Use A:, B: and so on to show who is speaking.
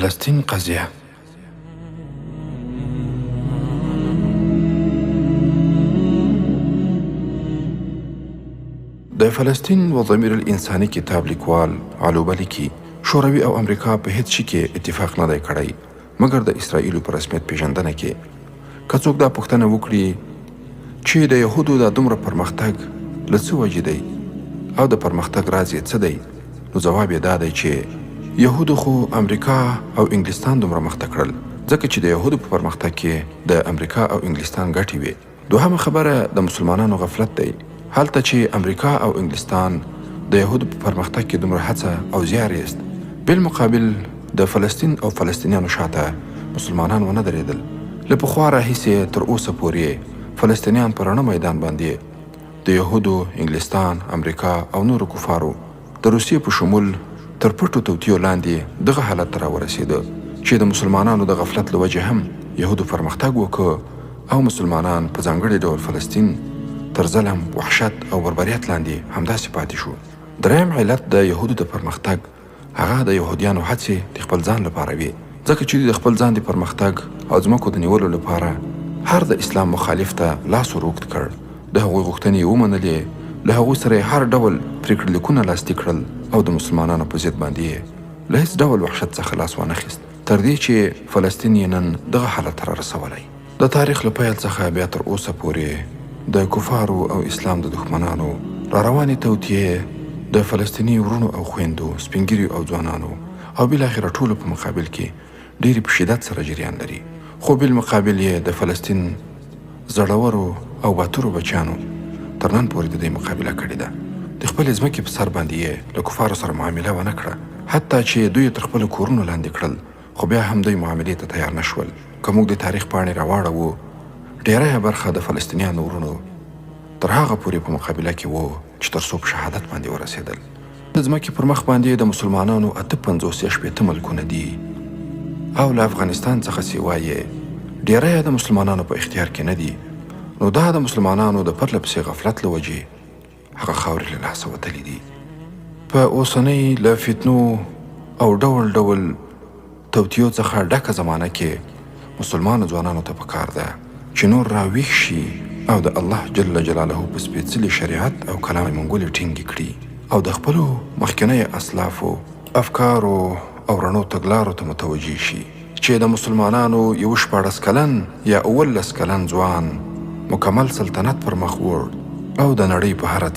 A: فلسطین قضیه. د فلسطین و ضمیر الانسانی کتاب لیکوال علوبه لیکي شوروي او امریکا په هیڅ شي کې اتفاق نه دی کړی مګر د اسرائیلو په رسمیت پیژندنه کې. که څوک دا پوښتنه وکړي چې د یهودو دا دومره پرمختګ له څه وجې دی او د پرمختګ راز یې څه دی، نو ځواب یې دا دی چې یهودو خو امریکا او انګلستان دومره مخته کړل ځکه چې د یهودو په پرمختګ کې د امریکا او انګلستان ګټې وي. دوهمه خبره د مسلمانانو غفلت دی. هلته چې امریکا او انګلستان د یهودو په پرمختګ کې دومره هڅه او زیار ایست، بالمقابل د فلسطین او فلسطینیانو شاته مسلمانان ونه درېدل. له پخوا راهیسې تر اوسه پورې فلسطینیان په رڼه میدان باندې د یهودو، انګلستان، امریکا او نورو کفارو د روسیې په شمول تر پټو توطیو لاندې دغه حالت ته راورسېده چې د مسلمانانو د غفلت له وجې هم یهودو پرمختګ وکړ او مسلمانان په ځانګړي ډول فلسطین تر ظلم، وحشت او بربریت لاندې همداسې پاتې شو. دریم علت د یهودو د پرمختګ هغه د یهودیانو هڅې د خپل ځان لپاره وي، ځکه چې د خپل ځان د پرمختګ او ځمکو د نیولو لپاره هر د اسلام مخالف ته لاس ور اوږد کړ، د هغوی غوښتنې یې ومنلې، له هغوی سره یې هر ډول پرېکړه لیکونه لاسلیک کړل او د مسلمانانو په ضد باندې یې له هېڅ ډول وحشت څخه لاس وانخیست تر دې چې فلسطین یې نن دغه حالت ته رارسولی. د تاریخ له پیل څخه بیا تر اوسه پورې د کفارو او اسلام د دښمنانو راروانې توطیې د فلسطیني ورونو او خویندو، سپینګیریو او ځوانانو او بالاخره ټولو په مقابل کې ډېرې په شدت سره جریان لري. خو بالمقابل یې د فلسطین زړورو او باتورو بچیانو تر نن پورې د دې مقابله کړې ده. د خپلې ځمکې په سر باندې یې له کفارو سره معامله ونه کړه، حتی چې دوی تر خپلو کورونو لاندې کړل، خو بیا هم دوی معاملې ته تیار نه شول. که موږ د تاریخ پاڼې راواړوو، ډېری برخه د فلسطینیانو ورونو تر هغه پورې په مقابله کې وو چې تر څو په شهادت باندې ورسېدل. د ځمکې پر مخ باندې د مسلمانانو 58 یا 60 ملکونه دي او له افغانستان څخه سیوا یې ډېری د مسلمانانو په اختیار کې نه دي. نو دا د مسلمانانو د پرله پسې غفلت له وجې هغه خاورې له لاسه وتلي دي. په اوسنۍ له فتنو او ډول ډول توطیو څخه ډکه زمانه کې مسلمانو ځوانانو ته پکار ده چې نور راویښ شي او د الله جل جلاله په سپېڅلي شریعت او کلام منګولې ټینګې کړي او د خپلو مخکینیو اسلافو افکارو او رڼو تګلارو ته متوجه شي چې د مسلمانانو 14 کلن یا 19 کلن ځوان مکمل سلطنت پر مخ وړ او د نړۍ په هره